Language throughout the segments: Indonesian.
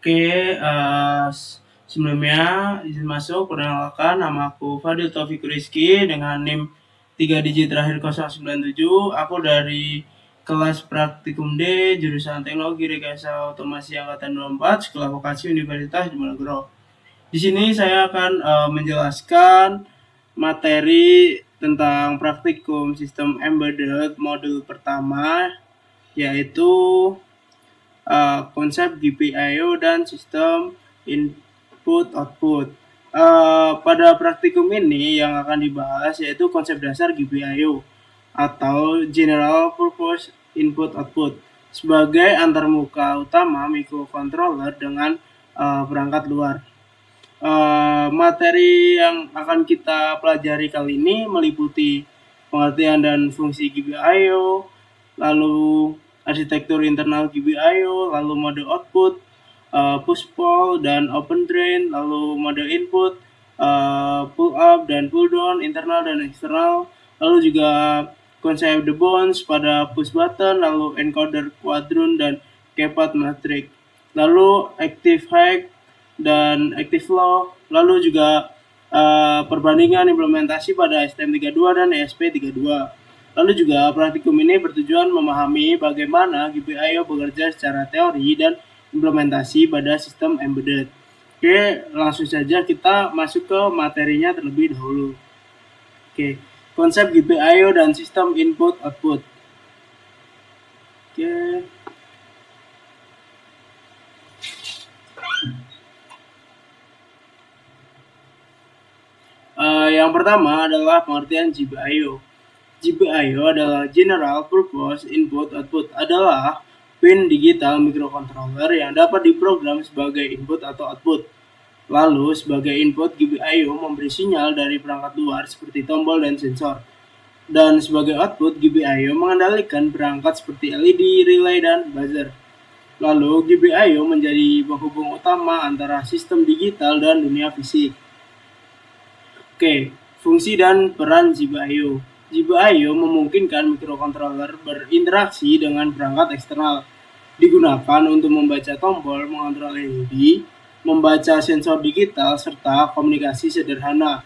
Oke, sebelumnya izin masuk, perkenalkan nama aku Fadil Taufiq Rizky dengan NIM 3 digit terakhir 097. Aku dari kelas praktikum D, jurusan Teknologi Rekayasa Otomasi Angkatan 24, Sekolah Vokasi Universitas Diponegoro. Di sini saya akan menjelaskan materi tentang praktikum sistem embedded modul pertama, yaitu konsep GPIO dan sistem input-output. Pada praktikum ini yang akan dibahas yaitu konsep dasar GPIO atau General Purpose Input-Output sebagai antarmuka utama microcontroller dengan perangkat luar. Materi yang akan kita pelajari kali ini meliputi pengertian dan fungsi GPIO, lalu arsitektur internal GPIO, lalu mode output, push pull dan open drain, lalu mode input, pull up dan pull down, internal dan eksternal, lalu juga konsep the bounds pada push button, lalu encoder quadrun dan keypad matrix, lalu active high dan active low, lalu juga perbandingan implementasi pada STM32 dan ESP32. Lalu juga praktikum ini bertujuan memahami bagaimana GPIO bekerja secara teori dan implementasi pada sistem embedded. Oke, langsung saja kita masuk ke materinya terlebih dahulu. Oke, konsep GPIO dan sistem input-output. Oke. Yang pertama adalah pengertian GPIO. GPIO adalah General Purpose Input-Output, adalah pin digital microcontroller yang dapat diprogram sebagai input atau output. Lalu, sebagai input, GPIO memberi sinyal dari perangkat luar seperti tombol dan sensor. Dan sebagai output, GPIO mengendalikan perangkat seperti LED, relay, dan buzzer. Lalu, GPIO menjadi penghubung utama antara sistem digital dan dunia fisik. Oke, fungsi dan peran GPIO. GPIO memungkinkan microcontroller berinteraksi dengan perangkat eksternal. Digunakan untuk membaca tombol, mengontrol LED, membaca sensor digital, serta komunikasi sederhana.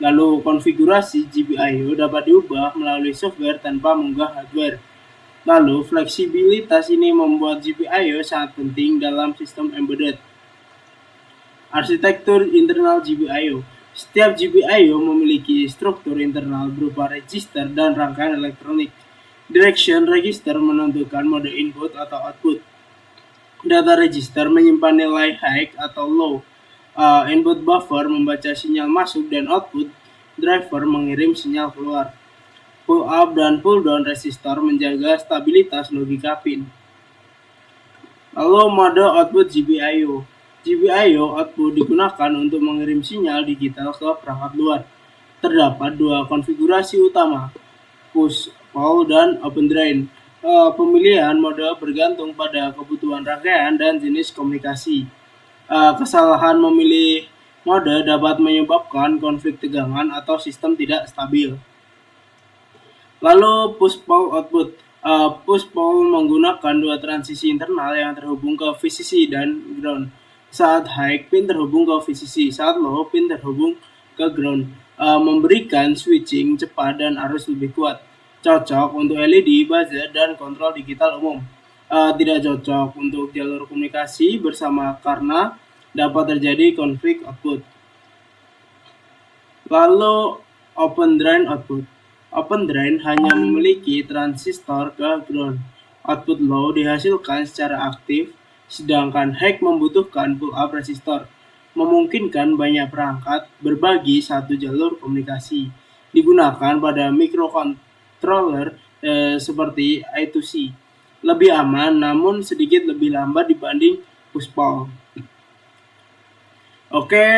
Lalu, konfigurasi GPIO dapat diubah melalui software tanpa mengunggah hardware. Lalu, fleksibilitas ini membuat GPIO sangat penting dalam sistem embedded. Arsitektur internal GPIO. Setiap GPIO memiliki struktur internal berupa register dan rangkaian elektronik. Direction register menentukan mode input atau output. Data register menyimpan nilai high atau low. Input buffer membaca sinyal masuk dan output driver mengirim sinyal keluar. Pull up dan pull down resistor menjaga stabilitas logika pin. Lalu mode output GPIO. GPIO output digunakan untuk mengirim sinyal digital ke perangkat luar. Terdapat dua konfigurasi utama, push, pull, dan open drain. Pemilihan mode bergantung pada kebutuhan rangkaian dan jenis komunikasi. Kesalahan memilih mode dapat menyebabkan konflik tegangan atau sistem tidak stabil. Lalu push-pull output. Push-pull menggunakan dua transisi internal yang terhubung ke VCC dan ground. Saat high, pin terhubung ke VCC. Saat low, pin terhubung ke ground. Memberikan switching cepat dan arus lebih kuat. Cocok untuk LED, buzzer, dan kontrol digital umum. Tidak cocok untuk jalur komunikasi bersama karena dapat terjadi konflik output. Lalu open drain output. Open drain hanya memiliki transistor ke ground. Output low dihasilkan secara aktif, sedangkan high membutuhkan pull-up resistor, memungkinkan banyak perangkat berbagi satu jalur komunikasi. Digunakan pada microcontroller seperti I2C. Lebih aman namun sedikit lebih lambat dibanding push-pull. Oke,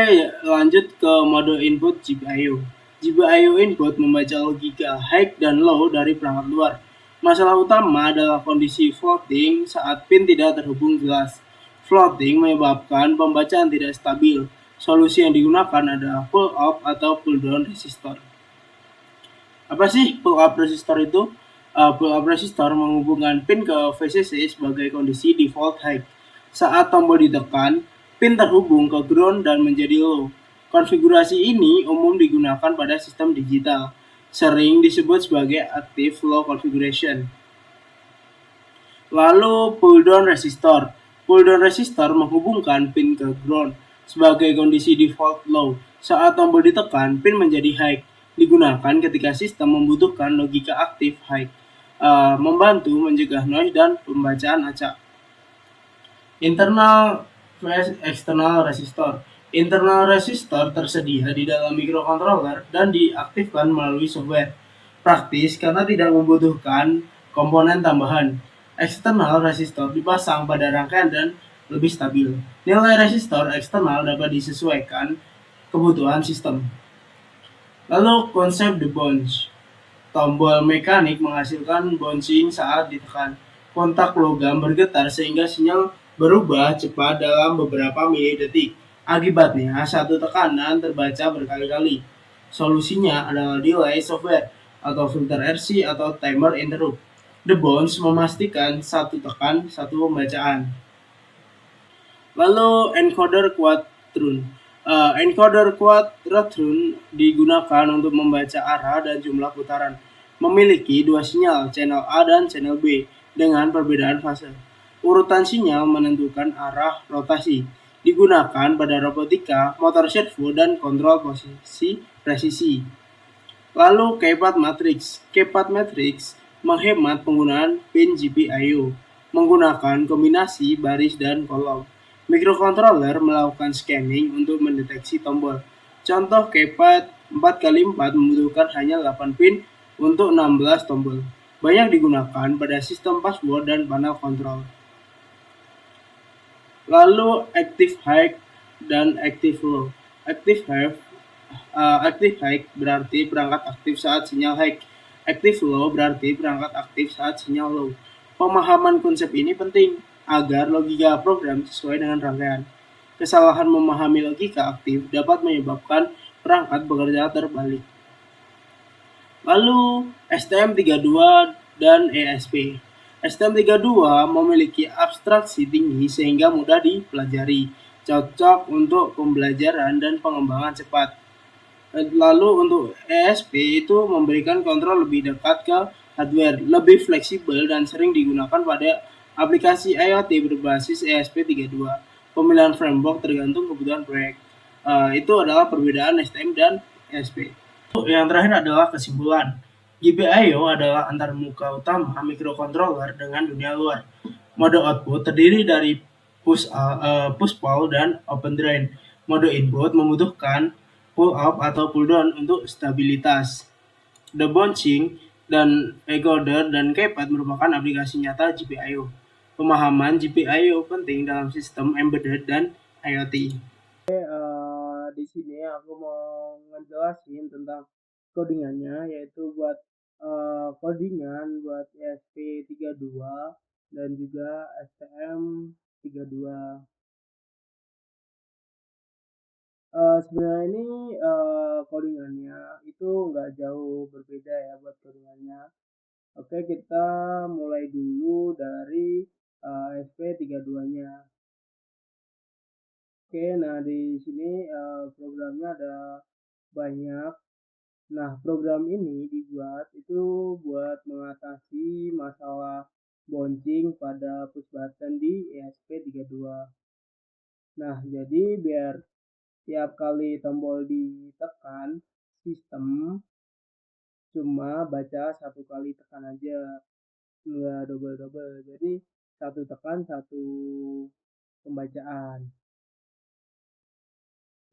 lanjut ke mode input GPIO. GPIO input membaca logika high dan low dari perangkat luar. Masalah utama adalah kondisi floating saat pin tidak terhubung jelas. Floating menyebabkan pembacaan tidak stabil. Solusi yang digunakan adalah pull up atau pull down resistor. Apa sih pull up resistor itu? Pull up resistor menghubungkan pin ke VCC sebagai kondisi default high. Saat tombol ditekan, pin terhubung ke ground dan menjadi low. Konfigurasi ini umum digunakan pada sistem digital, sering disebut sebagai active low configuration. Lalu pull down resistor. Pull down resistor menghubungkan pin ke ground sebagai kondisi default low. Saat tombol ditekan, pin menjadi high. Digunakan ketika sistem membutuhkan logika aktif high, membantu mencegah noise dan pembacaan acak. Internal vs external resistor. Internal resistor tersedia di dalam microcontroller dan diaktifkan melalui software. Praktis karena tidak membutuhkan komponen tambahan. External resistor dipasang pada rangkaian dan lebih stabil. Nilai resistor eksternal dapat disesuaikan kebutuhan sistem. Lalu konsep the bounce. Tombol mekanik menghasilkan bouncing saat ditekan. Kontak logam bergetar sehingga sinyal berubah cepat dalam beberapa milidetik. Akibatnya, satu tekanan terbaca berkali-kali. Solusinya adalah delay software atau filter RC atau timer interrupt. The bounce memastikan satu tekan, satu pembacaan. Lalu encoder quadrun. Encoder quadratron digunakan untuk membaca arah dan jumlah putaran. Memiliki dua sinyal, channel A dan channel B, dengan perbedaan fase. Urutan sinyal menentukan arah rotasi. Digunakan pada robotika, motor servo, dan kontrol posisi presisi. Lalu keypad matrix. Keypad matrix menghemat penggunaan pin GPIO menggunakan kombinasi baris dan kolom. Microcontroller melakukan scanning untuk mendeteksi tombol. Contoh keypad 4x4 membutuhkan hanya 8 pin untuk 16 tombol. Banyak digunakan pada sistem password dan panel kontrol. Lalu active high dan active low. Active high berarti perangkat aktif saat sinyal high. Active low berarti perangkat aktif saat sinyal low. Pemahaman konsep ini penting agar logika program sesuai dengan rangkaian. Kesalahan memahami logika aktif dapat menyebabkan perangkat bekerja terbalik. Lalu STM32 dan ESP. STM32 memiliki abstraksi tinggi sehingga mudah dipelajari, cocok untuk pembelajaran dan pengembangan cepat. Lalu untuk ESP itu memberikan kontrol lebih dekat ke hardware, lebih fleksibel dan sering digunakan pada aplikasi IoT berbasis ESP32. Pemilihan framework tergantung kebutuhan proyek. Itu adalah perbedaan STM dan ESP. Yang terakhir adalah kesimpulan. GPIO adalah antarmuka utama microcontroller dengan dunia luar. Mode output terdiri dari push pull dan open drain. Mode input membutuhkan pull up atau pull down untuk stabilitas. The bouncing dan encoder dan keypad merupakan aplikasi nyata GPIO. Pemahaman GPIO penting dalam sistem embedded dan IoT. Di sini aku mau ngejelasin tentang codingannya, yaitu buat codingan buat ESP32 dan juga STM32. Sebenarnya ini codingannya itu nggak jauh berbeda ya buat codingannya. Oke, kita mulai dulu dari SP32-nya. Oke, nah di sini programnya ada banyak. Nah, program ini dibuat itu buat mengatasi masalah bouncing pada push button di ESP32. Nah, jadi biar tiap kali tombol ditekan, sistem cuma baca satu kali tekan aja, nggak double-double. Jadi satu tekan, satu pembacaan.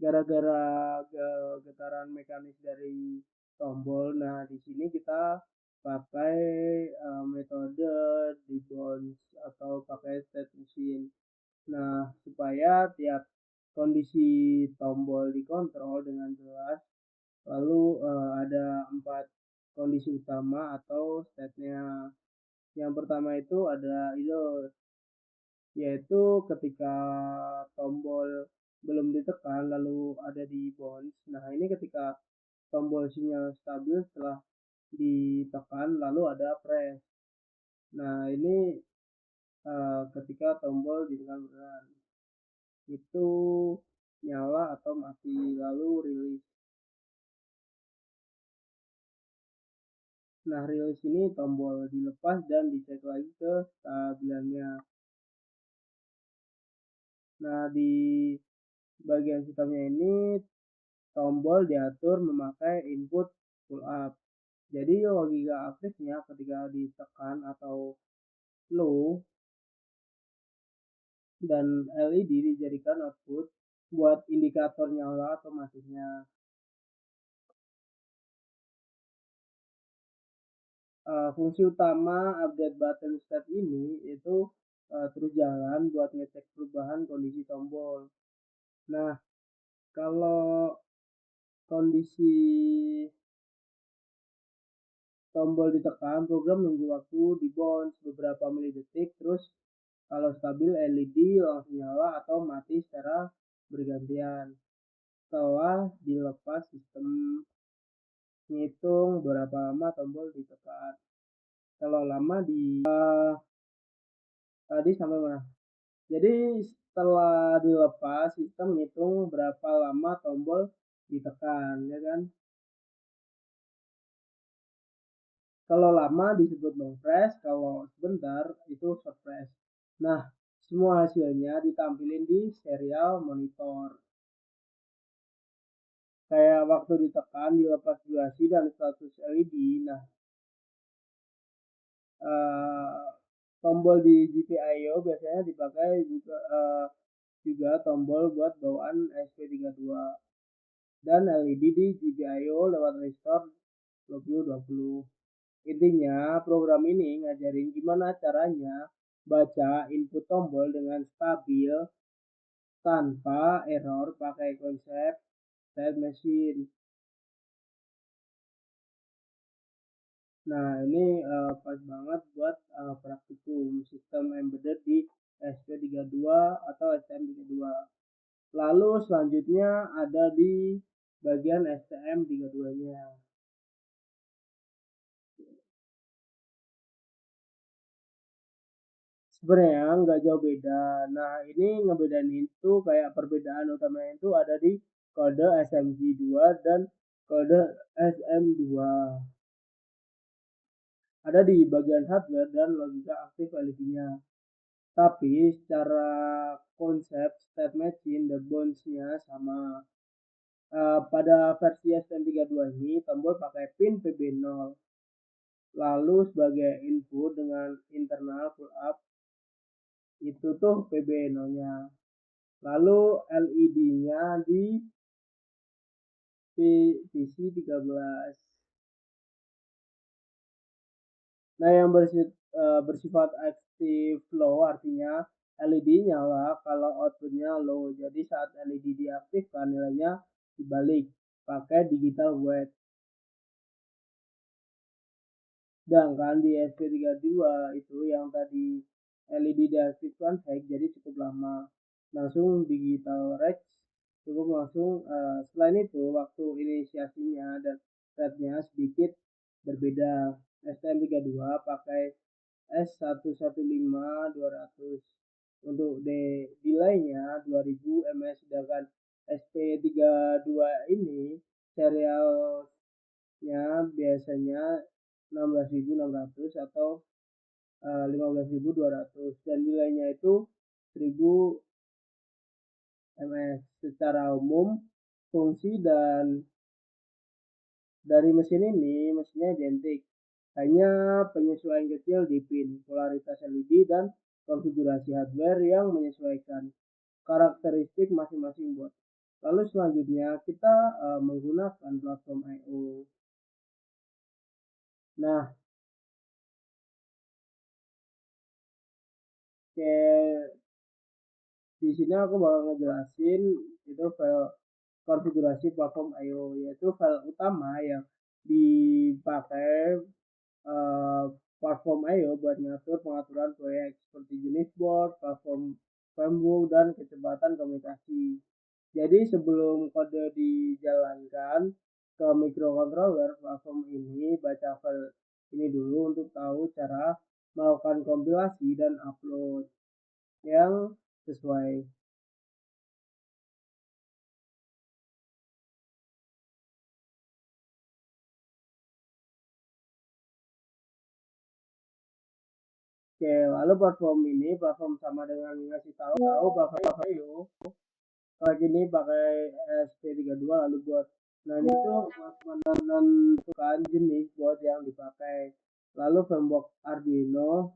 Gara-gara getaran mekanis dari tombol, nah di sini kita pakai metode debounce atau pakai state machine. Nah, supaya tiap kondisi tombol dikontrol dengan jelas. Lalu ada 4 kondisi utama atau state-nya. Yang pertama itu ada idle, yaitu ketika tombol belum ditekan lalu ada di bounce. Nah, ini ketika tombol sinyal stabil setelah ditekan lalu ada press. Nah, ini ketika tombol ditekan beneran. Itu nyala atau mati, lalu rilis. Nah, rilis ini tombol dilepas dan dicek lagi ke stabilannya. Nah, di bagian sistemnya ini tombol diatur memakai input pull up. Jadi logika aktifnya ketika ditekan atau low dan LED dijadikan output buat indikator nyala atau matinya. Fungsi utama update button state ini itu terus jalan buat ngecek perubahan kondisi tombol. Nah, kalau kondisi tombol ditekan, program nunggu waktu di bounce beberapa milidetik, terus kalau stabil LED langsung nyala atau mati secara bergantian. Setelah dilepas sistem ngitung berapa lama tombol ditekan. Kalau lama tadi sampai mana? Jadi setelah dilepas sistem ngitung berapa lama tombol ditekan, ya kan? Kalau lama disebut long press, kalau sebentar itu short press. Nah, semua hasilnya ditampilin di serial monitor. Kayak waktu ditekan, dilepas durasi dan status LED. Nah, tombol di GPIO biasanya dipakai juga tombol buat bawaan SP32 dan LED di GPIO lewat restore 2020. Intinya program ini ngajarin gimana caranya baca input tombol dengan stabil tanpa error pakai konsep state machine. Nah, ini pas banget buat praktikum sistem embedded di SP32 atau STM32. Lalu selanjutnya ada di bagian STM32-nya. Sebenarnya nggak jauh beda. Nah, ini ngebedain itu kayak perbedaan utamanya itu ada di kode SMG2 dan kode SM2. Ada di bagian hardware dan logika aktif LED-nya. Tapi secara konsep state machine dan bounce-nya sama. Pada versi STM32 ini tombol pakai pin PB0. Lalu sebagai input dengan internal pull up itu tuh PB0-nya. Lalu LED-nya di PC13. Nah, yang bersifat active low artinya LED nyala kalau outputnya low. Jadi saat LED diaktifkan nilainya dibalik pakai digital weight. Sedangkan di SP32 itu yang tadi LED diaktifkan hack jadi cukup lama. Langsung digital rex cukup langsung. Selain itu waktu inisiasinya dan rate-nya sedikit berbeda. STM32 pakai S115200 untuk delay-nya 2000 ms, sedangkan SP32 ini serialnya biasanya 16.600 atau 15.200 dan nilainya itu 1000 ms. Secara umum fungsi dan dari mesin ini mesinnya identik, hanya penyesuaian kecil di pin, polaritas LED dan konfigurasi hardware yang menyesuaikan karakteristik masing-masing board. Lalu selanjutnya kita menggunakan platform I/O. Nah, di sini aku bakal ngejelasin itu file konfigurasi platform I/O, yaitu file utama yang dipakai platform I/O buat ngatur pengaturan proyek seperti jenis board, platform firmware, dan kecepatan komunikasi. Jadi sebelum kode dijalankan ke microcontroller, platform ini baca file ini dulu untuk tahu cara melakukan kompilasi dan upload yang sesuai. Oke, lalu platform sama dengan ngasih tahu platform itu kayak gini pakai SP32 lalu buat. Nah ini tuh menentukan jenis board yang dipakai. Lalu framework Arduino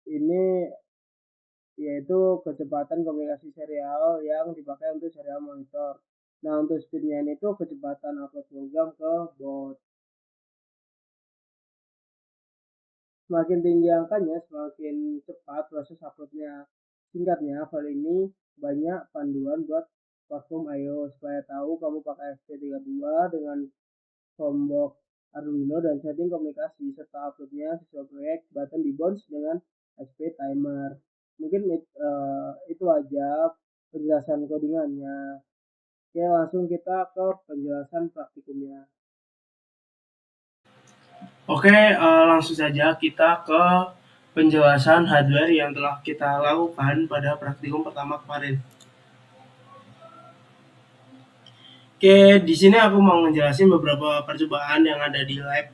ini yaitu kecepatan komunikasi serial yang dipakai untuk serial monitor. Nah untuk speednya ini tuh kecepatan upload program ke board. Semakin tinggi angkanya, semakin cepat proses uploadnya. Singkatnya, hal ini banyak panduan buat platform I/O supaya tahu kamu pakai SP32 dengan tombol Arduino dan setting komunikasi serta uploadnya sesuai proyek button di bounce dengan SP timer. Mungkin itu aja penjelasan codingannya. Oke, langsung kita ke penjelasan praktikumnya. Oke, langsung saja kita ke penjelasan hardware yang telah kita lakukan pada praktikum pertama kemarin. Oke, di sini aku mau ngejelasin beberapa percobaan yang ada di lab.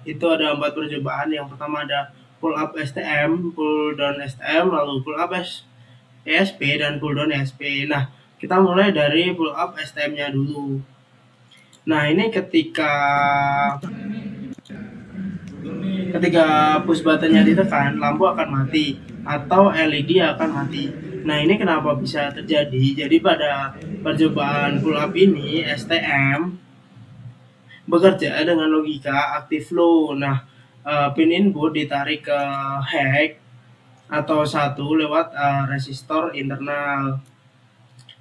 Itu ada 4 percobaan. Yang pertama ada pull up STM, pull down STM, lalu pull up ESP dan pull down ESP. Nah, kita mulai dari pull up STM-nya dulu. Nah, ini ketika push button-nya ditekan, lampu akan mati atau LED akan mati. Nah, ini kenapa bisa terjadi? Jadi pada percobaan pull up ini STM bekerja dengan logika active low. Nah, pin input ditarik ke hack atau satu lewat resistor internal.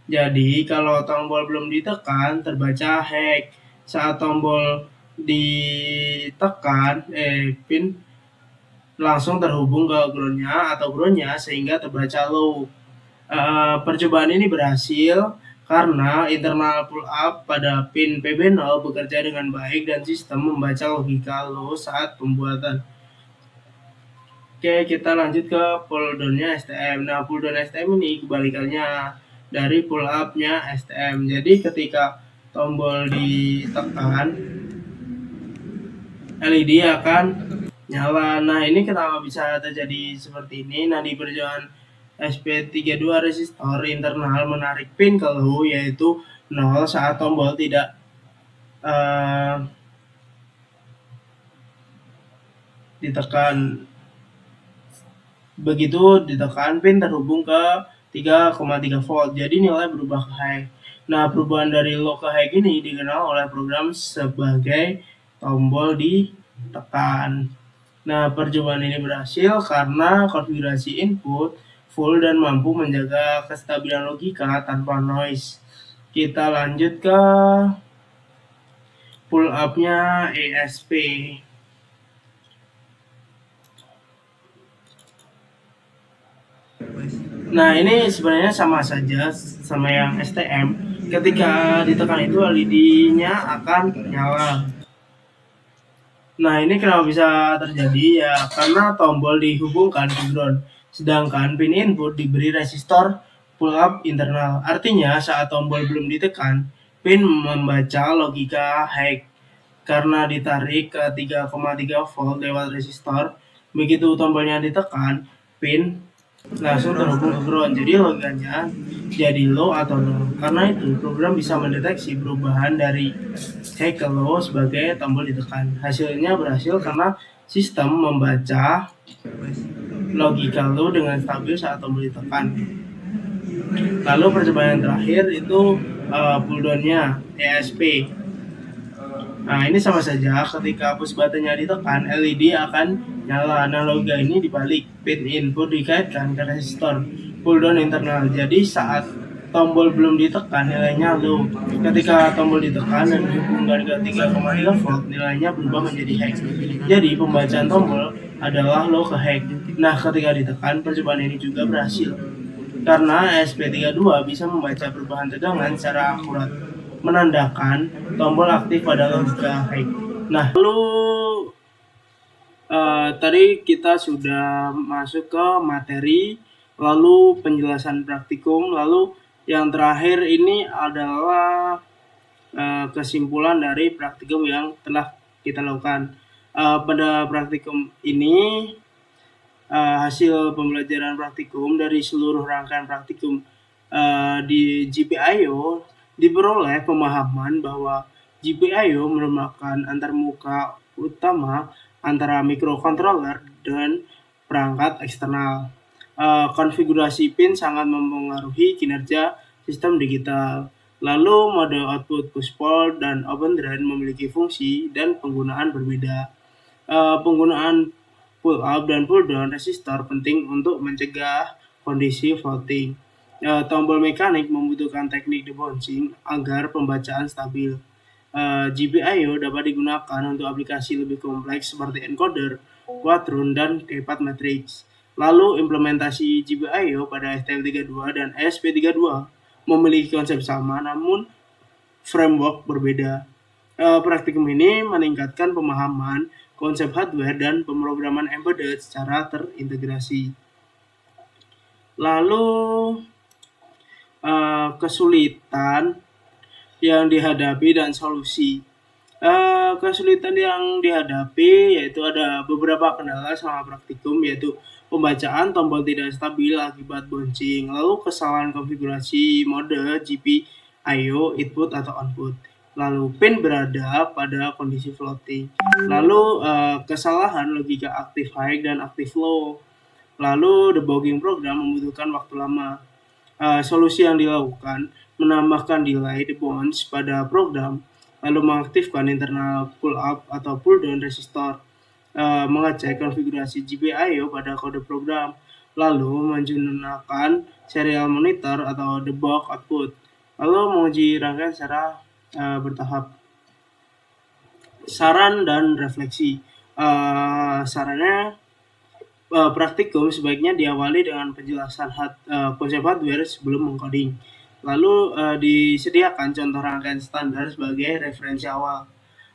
Jadi kalau tombol belum ditekan terbaca hack. Saat tombol ditekan pin langsung terhubung ke ground-nya atau ground-nya sehingga terbaca low. Percobaan ini berhasil karena internal pull up pada pin PB0 bekerja dengan baik dan sistem membaca logika low saat pembuatan. Oke, kita lanjut ke pull down-nya STM. Nah, pull down STM ini kebalikannya dari pull up-nya STM. Jadi ketika tombol ditekan, LED akan nyala. Nah, ini kenapa bisa terjadi seperti ini? Nah, di perjalanan SP32 resistor internal menarik pin ke low yaitu 0 saat tombol tidak ditekan. Begitu ditekan, pin terhubung ke 3,3 volt. Jadi nilai berubah ke high. Nah, perubahan dari low ke high ini dikenal oleh program sebagai tombol ditekan. Nah, percobaan ini berhasil karena konfigurasi input full dan mampu menjaga kestabilan logika tanpa noise. Kita lanjut ke pull up-nya ESP. Nah, ini sebenarnya sama saja sama yang STM. Ketika ditekan itu LED-nya akan nyala. Nah, ini kenapa bisa terjadi? Ya, karena tombol dihubungkan ke ground, sedangkan pin input diberi resistor pull up internal. Artinya, saat tombol belum ditekan, pin membaca logika high karena ditarik ke 3,3 volt lewat resistor. Begitu tombolnya ditekan, pin langsung terhubung ke ground. Jadi logikanya jadi low atau nol. Karena itu program bisa mendeteksi perubahan dari high ke low sebagai tombol ditekan. Hasilnya berhasil karena sistem membaca logika low dengan stabil saat tombol ditekan. Lalu percobaan yang terakhir itu pull down-nya ESP. Nah, ini sama saja ketika push button-nya ditekan, LED akan nyala. Nah, logika ini dibalik, pin input dikaitkan ke resistor pull down internal. Jadi saat tombol belum ditekan, nilainya low. Ketika tombol ditekan dan dihubungkan ke 3,3 volt, nilainya berubah menjadi high. Jadi pembacaan tombol adalah low ke high. Nah, ketika ditekan, percobaan ini juga berhasil karena SP32 bisa membaca perubahan tegangan secara akurat, menandakan tombol aktif pada logika high. Nah, lalu Tadi kita sudah masuk ke materi, lalu penjelasan praktikum, lalu yang terakhir ini adalah kesimpulan dari praktikum yang telah kita lakukan. Pada praktikum ini, hasil pembelajaran praktikum dari seluruh rangkaian praktikum di GPIO diperoleh pemahaman bahwa GPIO merupakan antarmuka utama antara mikrokontroler dan perangkat eksternal. Konfigurasi pin sangat mempengaruhi kinerja sistem digital. Lalu mode output push-pull dan open drain memiliki fungsi dan penggunaan berbeda. Penggunaan pull up dan pull down resistor penting untuk mencegah kondisi floating. Tombol mekanik membutuhkan teknik debouncing agar pembacaan stabil. GPIO dapat digunakan untuk aplikasi lebih kompleks seperti encoder, quadron, dan keypad matrix. Lalu implementasi GPIO pada STM32 dan ESP32 memiliki konsep sama namun framework berbeda. Praktikum ini meningkatkan pemahaman konsep hardware dan pemrograman embedded secara terintegrasi. Lalu kesulitan yang dihadapi dan solusi. Kesulitan yang dihadapi yaitu ada beberapa kendala selama praktikum, yaitu pembacaan tombol tidak stabil akibat bouncing, lalu kesalahan konfigurasi mode GPIO input atau output, lalu pin berada pada kondisi floating, lalu kesalahan logika active high dan active low, lalu debugging program membutuhkan waktu lama. Solusi yang dilakukan menambahkan delay debounce pada program, lalu mengaktifkan internal pull up atau pull down resistor, mengecek konfigurasi GPIO pada kode program, lalu menggunakan serial monitor atau debug output, lalu menguji rangkaian secara bertahap. Saran dan refleksi. Sarannya, praktikum sebaiknya diawali dengan penjelasan konsep hardware sebelum mengcoding. Lalu disediakan contoh rangkaian standar sebagai referensi awal.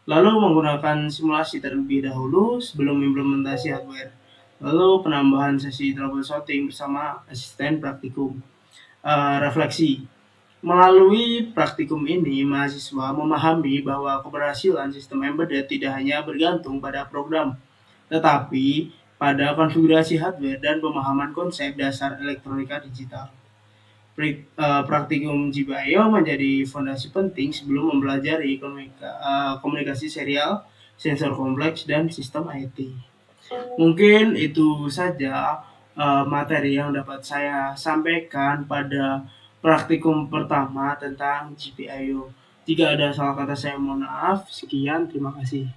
Lalu menggunakan simulasi terlebih dahulu sebelum implementasi hardware. Lalu penambahan sesi troubleshooting bersama asisten praktikum. Refleksi. Melalui praktikum ini, mahasiswa memahami bahwa keberhasilan sistem embedded tidak hanya bergantung pada program, tetapi pada konfigurasi hardware dan pemahaman konsep dasar elektronika digital. Praktikum GPIO menjadi fondasi penting sebelum mempelajari komunikasi serial, sensor kompleks, dan sistem IT. Mungkin itu saja materi yang dapat saya sampaikan pada praktikum pertama tentang GPIO. Jika ada salah kata saya mohon maaf. Sekian, terima kasih.